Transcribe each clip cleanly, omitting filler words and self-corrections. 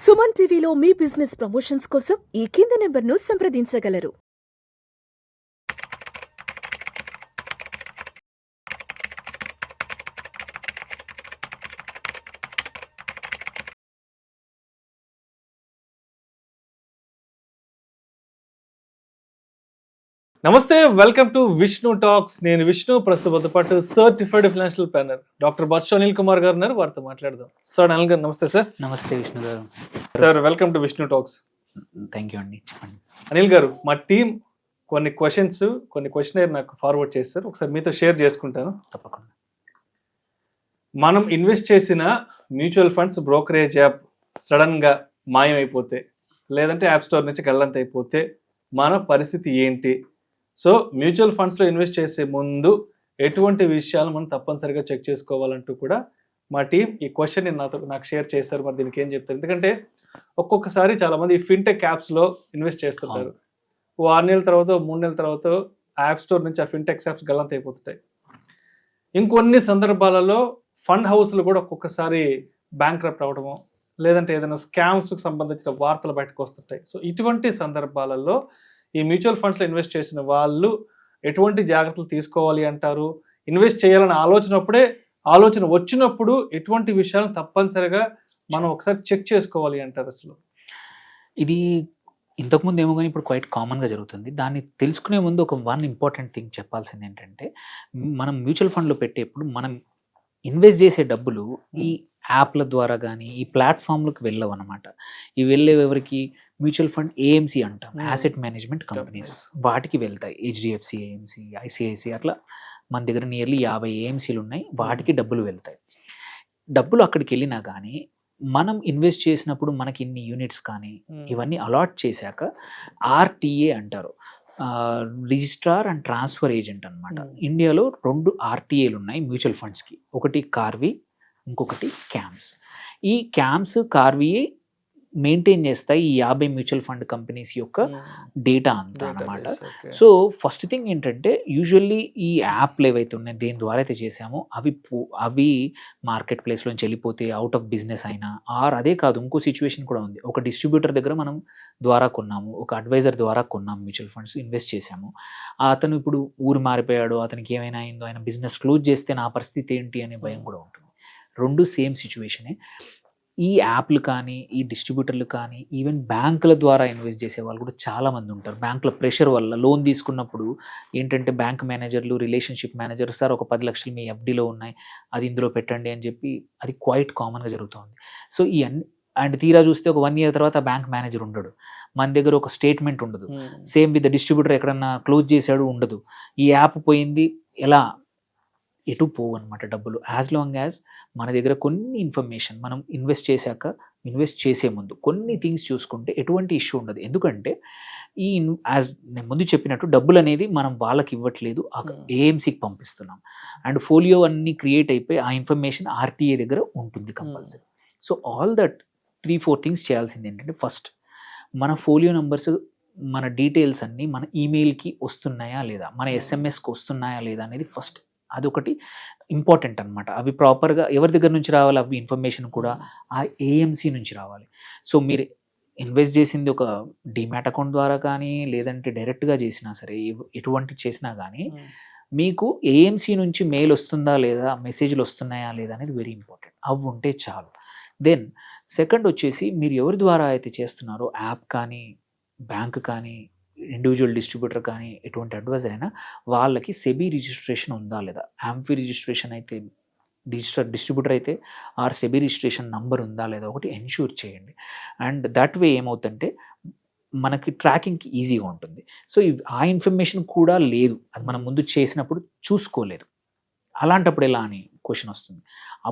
సుమన్ టీవీలో మీ business promotions కోసం ఈ కింది నెంబర్ను సంప్రదించగలరు. నమస్తే, వెల్కమ్ టు విష్ణు టాక్స్. నేను విష్ణు, ప్రస్తుతం పాటు certified financial planner doctor Barsha Anil Kumar గారు ఉన్నారు. వారితో మాట్లాడదాం. సార్ అనిల్ గారు నమస్తే. సార్ నమస్తే విష్ణు గారు. Sir welcome to Vishnu talks. Thank you అండి. చెప్పండి అనిల్ గారు, మా టీం కొన్ని క్వశ్చన్ నాకు ఫార్వర్డ్ చేస్తారు, ఒకసారి మీతో షేర్ చేసుకుంటాను. తప్పకుండా. మనం ఇన్వెస్ట్ చేసిన mutual funds brokerage app sudden గా మాయమైపోతే, లేదంటే యాప్ స్టోర్ నుంచి గల్లంత అయిపోతే మన పరిస్థితి ఏంటి? సో మ్యూచువల్ ఫండ్స్లో ఇన్వెస్ట్ చేసే ముందు ఎటువంటి విషయాలు మనం తప్పనిసరిగా చెక్ చేసుకోవాలంటూ కూడా మా టీం ఈ క్వశ్చన్ని నాకు షేర్ చేశారు. మరి దీనికి ఏం చెప్తారు? ఎందుకంటే ఒక్కొక్కసారి చాలామంది ఫిన్టెక్ యాప్స్లో ఇన్వెస్ట్ చేస్తుంటారు. 6 నెలల తర్వాత 3 నెలల తర్వాత యాప్ స్టోర్ నుంచి ఆ ఫిన్టెక్ యాప్స్ గల్లంత అయిపోతుంటాయి. ఇంకొన్ని సందర్భాలలో ఫండ్ హౌస్లు కూడా ఒక్కొక్కసారి బ్యాంక్రప్ట్ అవ్వడము, లేదంటే ఏదైనా స్కామ్స్కి సంబంధించిన వార్తలు బయటకు వస్తుంటాయి. సో ఇటువంటి సందర్భాలలో ఈ మ్యూచువల్ ఫండ్స్లో ఇన్వెస్ట్ చేసిన వాళ్ళు ఎటువంటి జాగ్రత్తలు తీసుకోవాలి అంటారు? ఇన్వెస్ట్ చేయాలని ఆలోచన వచ్చినప్పుడు ఎటువంటి విషయాలను తప్పనిసరిగా మనం ఒకసారి చెక్ చేసుకోవాలి అంటారు? అసలు ఇది ఇంతకుముందు ఏమో కానీ ఇప్పుడు క్వైట్ కామన్గా జరుగుతుంది. దాన్ని తెలుసుకునే ముందు ఒక ఇంపార్టెంట్ థింగ్ చెప్పాల్సింది ఏంటంటే, మనం మ్యూచువల్ ఫండ్లో పెట్టేప్పుడు మనం ఇన్వెస్ట్ చేసే డబ్బులు ఈ యాప్ల ద్వారా కానీ ఈ ప్లాట్ఫామ్లకు వెళ్ళవు అనమాట. ఇవి వెళ్ళేవి ఎవరికి? మ్యూచువల్ ఫండ్ ఏఎంసీ అంటాం, యాసెట్ మేనేజ్మెంట్ కంపెనీస్, వాటికి వెళ్తాయి. హెచ్డిఎఫ్సి ఏఎంసీ, ఐసిఐసి, అట్లా మన దగ్గర నియర్లీ 50 ఏఎంసీలు ఉన్నాయి. వాటికి డబ్బులు వెళ్తాయి. డబ్బులు అక్కడికి వెళ్ళినా కానీ మనం ఇన్వెస్ట్ చేసినప్పుడు మనకి ఇన్ని యూనిట్స్ కానీ ఇవన్నీ అలాట్ చేశాక ఆర్టీఏ అంటారు, రిజిస్ట్రార్ అండ్ ట్రాన్స్ఫర్ ఏజెంట్ అనమాట. ఇండియాలో 2 ఆర్టీఏలు ఉన్నాయి మ్యూచువల్ ఫండ్స్కి. ఒకటి కార్వి, ఇంకొకటి క్యామ్స్. ఈ క్యామ్స్, కార్వియే మెయింటైన్ చేస్తాయి ఈ 50 మ్యూచువల్ ఫండ్ కంపెనీస్ యొక్క డేటా అంతా అనమాట. సో ఫస్ట్ థింగ్ ఏంటంటే, యూజువల్లీ ఈ యాప్లు ఏవైతే ఉన్నాయి, దేని ద్వారా అయితే చేసామో అవి మార్కెట్ ప్లేస్లోంచి వెళ్ళిపోతే అవుట్ ఆఫ్ బిజినెస్ అయినా, అదే కాదు, ఇంకో సిచ్యువేషన్ కూడా ఉంది. ఒక డిస్ట్రిబ్యూటర్ దగ్గర మనం ద్వారా కొన్నాము, ఒక అడ్వైజర్ ద్వారా కొన్నాము, మ్యూచువల్ ఫండ్స్ ఇన్వెస్ట్ చేసాము. అతను ఇప్పుడు ఊరు మారిపోయాడు, అతనికి ఏమైనా అయిందో, ఆయన బిజినెస్ క్లోజ్ చేస్తే నా పరిస్థితి ఏంటి అనే భయం కూడా ఉంటుంది. 2 సేమ్ సిచ్యువేషనే. ఈ యాప్లు కానీ, ఈ డిస్ట్రిబ్యూటర్లు కానీ, ఈవెన్ బ్యాంకుల ద్వారా ఇన్వెస్ట్ చేసే వాళ్ళు కూడా చాలామంది ఉంటారు. బ్యాంకుల ప్రెషర్ వల్ల లోన్ తీసుకున్నప్పుడు ఏంటంటే, బ్యాంక్ మేనేజర్లు, రిలేషన్షిప్ మేనేజర్, సార్ ఒక 10 లక్షలు మీ ఎఫ్డీలో ఉన్నాయి, అది ఇందులో పెట్టండి అని చెప్పి, అది క్వైట్ కామన్గా జరుగుతుంది. సో ఇవన్నీ అండ్ తీరా చూస్తే ఒక 1 year తర్వాత బ్యాంక్ మేనేజర్ ఉండడు, మన దగ్గర ఒక స్టేట్మెంట్ ఉండదు. సేమ్ విత్ డిస్ట్రిబ్యూటర్ ఎక్కడన్నా క్లోజ్ చేశాడు, ఉండదు. ఈ యాప్ పోయింది, ఎలా ఎటు పోవు అనమాట డబ్బులు. యాజ్ లాంగ్ యాజ్ మన దగ్గర కొన్ని ఇన్ఫర్మేషన్ మనం ఇన్వెస్ట్ చేసే ముందు కొన్ని థింగ్స్ చూసుకుంటే ఎటువంటి ఇష్యూ ఉండదు. ఎందుకంటే యాజ్ నేను ముందు చెప్పినట్టు డబ్బులు అనేది మనం వాళ్ళకి ఇవ్వట్లేదు, ఏఎంసీకి పంపిస్తున్నాం. అండ్ ఫోలియో అన్నీ క్రియేట్ అయిపోయి ఆ ఇన్ఫర్మేషన్ ఆర్టీఏ దగ్గర ఉంటుంది compulsory. So all that 3-4 things చేయాల్సింది ఏంటంటే, ఫస్ట్ మన ఫోలియో నెంబర్స్, మన డీటెయిల్స్ అన్నీ మన ఈమెయిల్కి వస్తున్నాయా లేదా, మన ఎస్ఎంఎస్కి వస్తున్నాయా లేదా అనేది ఫస్ట్, అదొకటి ఇంపార్టెంట్ అనమాట. అవి ప్రాపర్గా ఎవరి దగ్గర నుంచి రావాలి, అవి ఇన్ఫర్మేషన్ కూడా ఆ ఏఎంసీ నుంచి రావాలి. సో మీరు ఇన్వెస్ట్ చేసింది ఒక డిమాట్ అకౌంట్ ద్వారా కానీ, లేదంటే డైరెక్ట్గా చేసినా సరే, ఎటువంటి చేసినా కానీ మీకు ఏఎంసీ నుంచి మెయిల్ వస్తుందా లేదా, మెసేజ్లు వస్తున్నాయా లేదా అనేది వెరీ ఇంపార్టెంట్. అవి ఉంటే చాలు. దెన్ సెకండ్ వచ్చేసి, మీరు ఎవరి ద్వారా అయితే చేస్తున్నారో, యాప్ కానీ, బ్యాంక్ కానీ, ఇండివిజువల్ డిస్ట్రిబ్యూటర్ కానీ, ఎటువంటి అడ్వైజర్ అయినా, వాళ్ళకి సెబీ రిజిస్ట్రేషన్ ఉందా లేదా, ఆంఫీ రిజిస్ట్రేషన్ అయితే, డిస్ట్రిబ్యూటర్ అయితే సెబీ రిజిస్ట్రేషన్ నంబర్ ఉందా లేదా ఒకటి ఎన్ష్యూర్ చేయండి. అండ్ దట్ వే ఏమవుతుందంటే మనకి ట్రాకింగ్కి ఈజీగా ఉంటుంది. సో ఆ ఇన్ఫర్మేషన్ కూడా లేదు, అది మనం ముందు చేసినప్పుడు చూసుకోలేదు, అలాంటప్పుడు ఎలా అని క్వశ్చన్ వస్తుంది.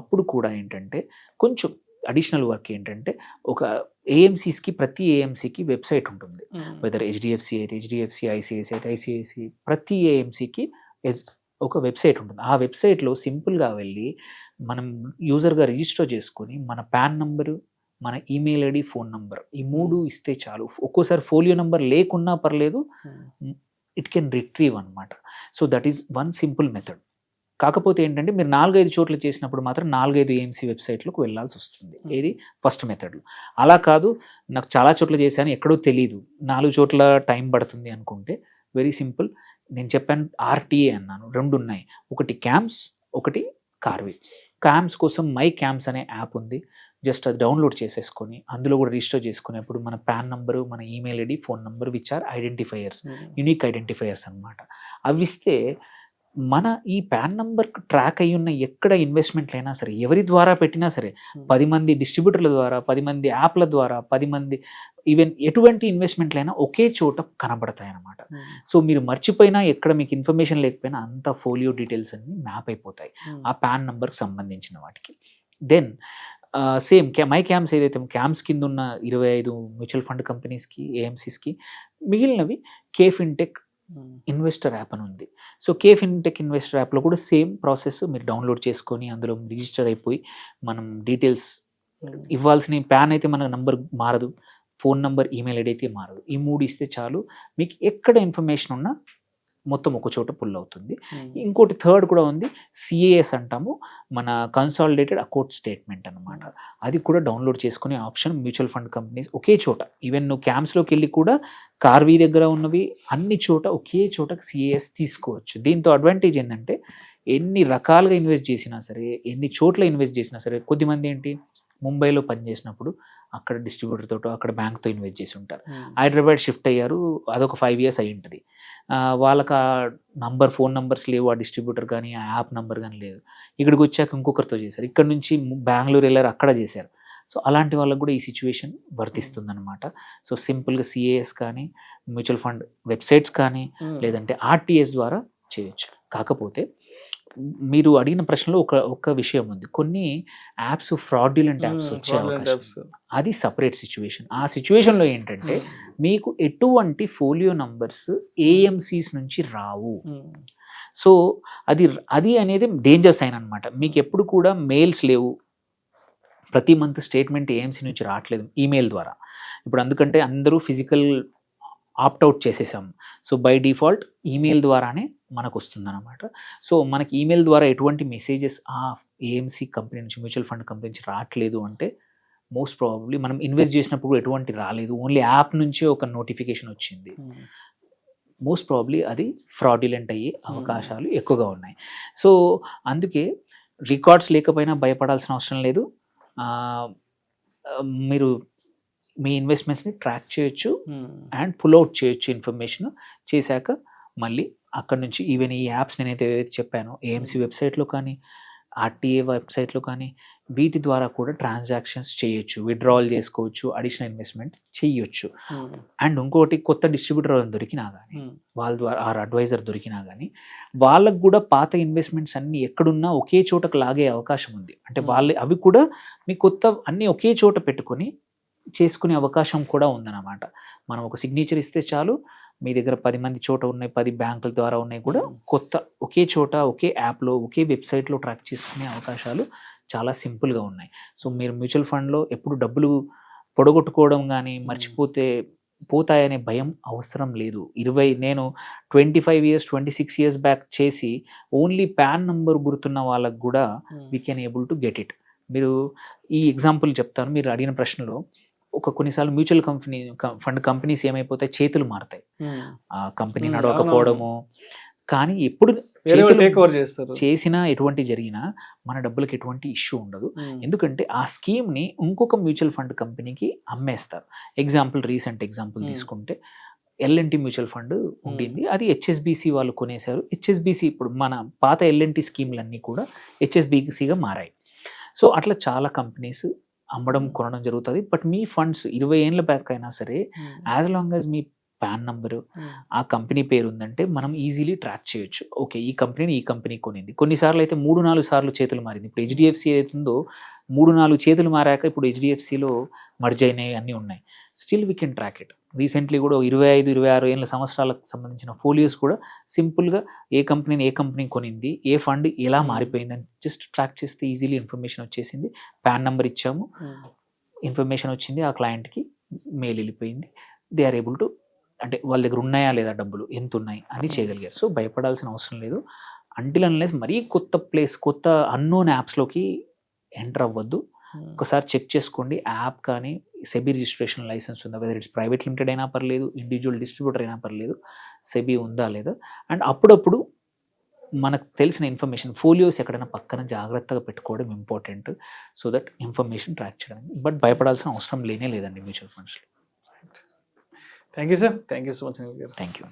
అప్పుడు కూడా ఏంటంటే కొంచెం అడిషనల్ వర్క్ ఏంటంటే, ఒక ఏఎంసీస్కి, ప్రతి ఏఎంసీకి వెబ్సైట్ ఉంటుంది. వెదర్ హెచ్డిఎఫ్సి అయితే హెచ్డిఎఫ్సి, ఐసిఐసి అయితే ఐసిఐసి, ప్రతి ఏఎంసీకి ఒక వెబ్సైట్ ఉంటుంది. ఆ వెబ్సైట్లో సింపుల్గా వెళ్ళి మనం యూజర్గా రిజిస్టర్ చేసుకొని, మన పాన్ నంబరు, మన ఈమెయిల్ ఐడి, ఫోన్ నంబర్, ఈ 3 ఇస్తే చాలు. ఒక్కోసారి ఫోలియో నంబర్ లేకున్నా పర్లేదు, ఇట్ కెన్ రిట్రీవ్ అనమాట. So that is one simple method. కాకపోతే ఏంటంటే మీరు 4-5 చోట్ల చేసినప్పుడు మాత్రం 4-5 ఏఎంసీ వెబ్సైట్లకు వెళ్ళాల్సి వస్తుంది. ఇది ఫస్ట్ మెథడ్లో. అలా కాదు, నాకు చాలా చోట్ల చేశాను ఎక్కడో తెలీదు, 4 చోట్ల టైం పడుతుంది అనుకుంటే వెరీ సింపుల్. నేను చెప్పాను ఆర్టీఏ అన్నాను, 2 ఉన్నాయి. ఒకటి క్యాంప్స్, ఒకటి కార్వి. క్యాంప్స్ కోసం మై క్యాంప్స్ అనే యాప్ ఉంది. జస్ట్ అది డౌన్లోడ్ చేసేసుకొని అందులో కూడా రిజిస్టర్ చేసుకునేప్పుడు మన పాన్ నెంబరు, మన email ID, phone number which are identifiers, unique identifiers అనమాట. అవి ఇస్తే మన ఈ పాన్ నెంబర్ ట్రాక్ అయ్యి ఉన్న ఎక్కడ ఇన్వెస్ట్మెంట్లు అయినా సరే, ఎవరి ద్వారా పెట్టినా సరే, 10 మంది డిస్ట్రిబ్యూటర్ల ద్వారా, 10 మంది యాప్ల ద్వారా, 10 మంది ఈవెన్ ఎటువంటి ఇన్వెస్ట్మెంట్లైనా ఒకే చోట కనబడతాయి అన్నమాట. సో మీరు మర్చిపోయినా, ఎక్కడ మీకు ఇన్ఫర్మేషన్ లేకపోయినా అంత ఫోలియో డీటెయిల్స్ అన్ని మ్యాప్ అయిపోతాయి ఆ పాన్ నెంబర్కి సంబంధించిన వాటికి. దెన్ సేమ్ మై క్యాంప్స్ ఏదైతే క్యాంప్స్ కింద ఉన్న 25 మ్యూచువల్ ఫండ్ కంపెనీస్కి, ఏఎంసీస్కి, మిగిలినవి కే ఫిన్టెక్ ఇన్వెస్టర్ యాప్ అని ఉంది. సో కే ఫిన్టెక్ ఇన్వెస్టర్ యాప్లో కూడా సేమ్ ప్రాసెస్. మీరు డౌన్లోడ్ చేసుకొని అందులో రిజిస్టర్ అయిపోయి మనం డీటెయిల్స్ ఇవ్వాల్సిన పాన్ అయితే మన నంబర్ మారదు, ఫోన్ నంబర్, ఈమెయిల్ ఐడి అయితే మారదు. ఈ 3 ఇస్తే చాలు, మీకు ఎక్కడ ఇన్ఫర్మేషన్ ఉన్నా మొత్తం ఒక చోట పుల్ అవుతుంది. ఇంకోటి థర్డ్ కూడా ఉంది, సిఏఎస్ అంటాము, మన కన్సాలిడేటెడ్ అకౌంట్ స్టేట్మెంట్ అనమాట. అది కూడా డౌన్లోడ్ చేసుకునే ఆప్షన్ మ్యూచువల్ ఫండ్ కంపెనీస్ ఒకే చోట, ఈవెన్ నువ్వు క్యాంప్స్లోకి వెళ్ళి కూడా కార్వీ దగ్గర ఉన్నవి అన్ని చోట ఒకే చోట సిఏఎస్ తీసుకోవచ్చు. దీంతో అడ్వాంటేజ్ ఏంటంటే ఎన్ని రకాలుగా ఇన్వెస్ట్ చేసినా సరే, ఎన్ని చోట్ల ఇన్వెస్ట్ చేసినా సరే, కొద్దిమంది ఏంటి ముంబైలో పనిచేసినప్పుడు అక్కడ డిస్ట్రిబ్యూటర్ తోటో అక్కడ బ్యాంక్తో ఇన్వెస్ట్ చేసి ఉంటారు, హైదరాబాద్ షిఫ్ట్ అయ్యారు, అదొక 5 years అయి ఉంటుంది, వాళ్ళకి ఆ నంబర్, ఫోన్ నెంబర్స్ లేవు, ఆ డిస్ట్రిబ్యూటర్ కానీ ఆ యాప్ నెంబర్ కానీ లేదు, ఇక్కడికి వచ్చాక ఇంకొకరితో చేశారు, ఇక్కడ నుంచి బెంగళూరు వెళ్ళారు, అక్కడ చేశారు. సో అలాంటి వాళ్ళకు కూడా ఈ సిచ్యువేషన్ వర్తిస్తుంది అనమాట. సో సింపుల్గా సిఏఎస్ కానీ, మ్యూచువల్ ఫండ్ వెబ్సైట్స్ కానీ, లేదంటే ఆర్టీఎస్ ద్వారా చేయొచ్చు. కాకపోతే మీరు అడిగిన ప్రశ్నలో ఒక విషయం ఉంది, కొన్ని యాప్స్ ఫ్రాడ్యులెంట్ యాప్స్ వచ్చే అవకాశం, అది సపరేట్ సిచ్యువేషన్. ఆ సిచ్యువేషన్లో ఏంటంటే మీకు ఎటువంటి ఫోలియో నంబర్స్ ఏఎంసీస్ నుంచి రావు. సో అది అనేది డేంజర్ సైన్ అనమాట. మీకు ఎప్పుడు కూడా మెయిల్స్ లేవు, ప్రతి మంత్ స్టేట్మెంట్ ఏఎంసీ నుంచి రావట్లేదు ఈమెయిల్ ద్వారా. ఇప్పుడు అందుకంటే అందరూ ఫిజికల్ ఆప్ట్అవుట్ చేసేసాం. సో బై డిఫాల్ట్ ఈమెయిల్ ద్వారానే మనకు వస్తుందన్నమాట. సో మనకి ఈమెయిల్ ద్వారా ఎటువంటి మెసేజెస్ ఆ ఏఎంసీ కంపెనీ నుంచి, మ్యూచువల్ ఫండ్ కంపెనీ నుంచి రావట్లేదు అంటే మోస్ట్ ప్రాబబ్లీ మనం ఇన్వెస్ట్ చేసినప్పుడు ఎటువంటి రాలేదు, ఓన్లీ యాప్ నుంచే ఒక నోటిఫికేషన్ వచ్చింది, మోస్ట్ ప్రాబబ్లీ అది ఫ్రాడ్యులెంట్ అయ్యే అవకాశాలు ఎక్కువగా ఉన్నాయి. సో అందుకే రికార్డ్స్ లేకపోయినా భయపడాల్సిన అవసరం లేదు. మీరు మీ ఇన్వెస్ట్మెంట్స్ని ట్రాక్ చేయొచ్చు అండ్ పుల్ అవుట్ చేయొచ్చు. ఇన్ఫర్మేషన్ చేశాక మళ్ళీ అక్కడ నుంచి ఈవెన్ ఈ యాప్స్ నేనైతే ఏదైతే చెప్పానో ఏఎంసీ వెబ్సైట్లో కానీ, ఆర్టీఏ వెబ్సైట్లో కానీ, వీటి ద్వారా కూడా ట్రాన్సాక్షన్స్ చేయొచ్చు, విత్డ్రావల్ చేసుకోవచ్చు, అడిషనల్ ఇన్వెస్ట్మెంట్ చేయొచ్చు. అండ్ ఇంకోటి, కొత్త డిస్ట్రిబ్యూటర్ దొరికినా కానీ, వాళ్ళ ద్వారా ఆర్ అడ్వైజర్ దొరికినా కానీ, వాళ్ళకు కూడా పాత ఇన్వెస్ట్మెంట్స్ అన్నీ ఎక్కడున్నా ఒకే చోటకు లాగే అవకాశం ఉంది. అంటే అవి కూడా మీ కొత్త అన్నీ ఒకే చోట పెట్టుకొని చేసుకునే అవకాశం కూడా ఉందన్నమాట. మనం ఒక సిగ్నేచర్ ఇస్తే చాలు, మీ దగ్గర 10 మంది చోట ఉన్నాయి, 10 బ్యాంకుల ద్వారా ఉన్నాయి కూడా, కొత్త ఒకే చోట, ఒకే యాప్లో, ఒకే వెబ్సైట్లో ట్రాక్ చేసుకునే అవకాశాలు చాలా సింపుల్గా ఉన్నాయి. సో మీరు మ్యూచువల్ ఫండ్లో ఎప్పుడు డబ్బులు పొడగొట్టుకోవడం కానీ, మర్చిపోతే పోతాయనే భయం అవసరం లేదు. నేను 25 years 26 years బ్యాక్ చేసి ఓన్లీ పాన్ నంబర్ గుర్తున్న వాళ్ళకు కూడా we can able to get it. మీరు ఈ ఎగ్జాంపుల్ చెప్తాను. మీరు అడిగిన ప్రశ్నలో కొన్నిసార్లు మ్యూచువల్ ఫండ్ కంపెనీస్ ఏమైపోతాయి, చేతులు మారుతాయి, ఆ కంపెనీ నడవకపోవడము. కానీ ఎప్పుడు చేసినా ఎటువంటి జరిగినా మన డబ్బులకు ఎటువంటి ఇష్యూ ఉండదు. ఎందుకంటే ఆ స్కీమ్ని ఇంకొక మ్యూచువల్ ఫండ్ కంపెనీకి అమ్మేస్తారు. రీసెంట్ ఎగ్జాంపుల్ తీసుకుంటే ఎల్ఎన్టీ మ్యూచువల్ ఫండ్ ఉండింది, అది హెచ్ఎస్బిసి వాళ్ళు కొనేశారు. హెచ్ఎస్బిసి ఇప్పుడు మన పాత ఎల్ఎన్టీ స్కీమ్లన్నీ కూడా హెచ్ఎస్బిసిగా మారాయి. సో అట్లా చాలా కంపెనీస్ అమ్మడం, కొనడం జరుగుతుంది. బట్ మీ ఫండ్స్ 20 ఏళ్ళ బ్యాక్ అయినా సరే, యాజ్ లాంగ్ యాజ్ మీ పాన్ నంబరు, ఆ కంపెనీ పేరు ఉందంటే మనం ఈజీలీ ట్రాక్ చేయొచ్చు. ఓకే, ఈ కంపెనీ కొనింది. కొన్నిసార్లు అయితే 3-4 సార్లు చేతులు మారింది. ఇప్పుడు హెచ్డిఎఫ్సి ఏదైతుందో 3-4 చేతులు మారాక ఇప్పుడు హెచ్డిఎఫ్సిలో మర్జ్ అయినాయి, అన్నీ ఉన్నాయి. Still we can track it. Recently కూడా 25-26 ఏళ్ళ సంవత్సరాలకు సంబంధించిన ఫోలియోస్ కూడా సింపుల్గా ఏ కంపెనీ కొనింది, ఏ ఫండ్ ఎలా మారిపోయిందని జస్ట్ ట్రాక్ చేస్తే ఈజీలీ ఇన్ఫర్మేషన్ వచ్చేసింది. పాన్ నెంబర్ ఇచ్చాము, ఇన్ఫర్మేషన్ వచ్చింది, ఆ క్లయింట్కి మెయిల్ వెళ్ళిపోయింది. దే ఆర్ ఏబుల్ టు, అంటే వాళ్ళ దగ్గర ఉన్నాయా లేదా డబ్బులు, ఎంత ఉన్నాయి అని చేయగలిగారు. సో భయపడాల్సిన అవసరం లేదు. అంటిల్ అన్లెస్ మరీ కొత్త ప్లేస్, కొత్త అన్నోన్ యాప్స్లోకి ఎంటర్ అవ్వద్దు. ఒకసారి చెక్ చేసుకోండి, యాప్ కానీ సెబీ రిజిస్ట్రేషన్ లైసెన్స్ ఉందా, వెదర్ ఇట్స్ ప్రైవేట్ లిమిటెడ్ అయినా పర్లేదు, ఇండివిజువల్ డిస్ట్రిబ్యూటర్ అయినా పర్లేదు, సెబీ ఉందా లేదా. అండ్ అప్పుడప్పుడు మనకు తెలిసిన ఇన్ఫర్మేషన్ ఫోలియోస్ ఎక్కడైనా పక్కన జాగ్రత్తగా పెట్టుకోవడం important, so that information track చేయడానికి. బట్ భయపడాల్సిన అవసరం లేదండి మ్యూచువల్ ఫండ్స్లో. Thank you sir, thank you so much. Thank you.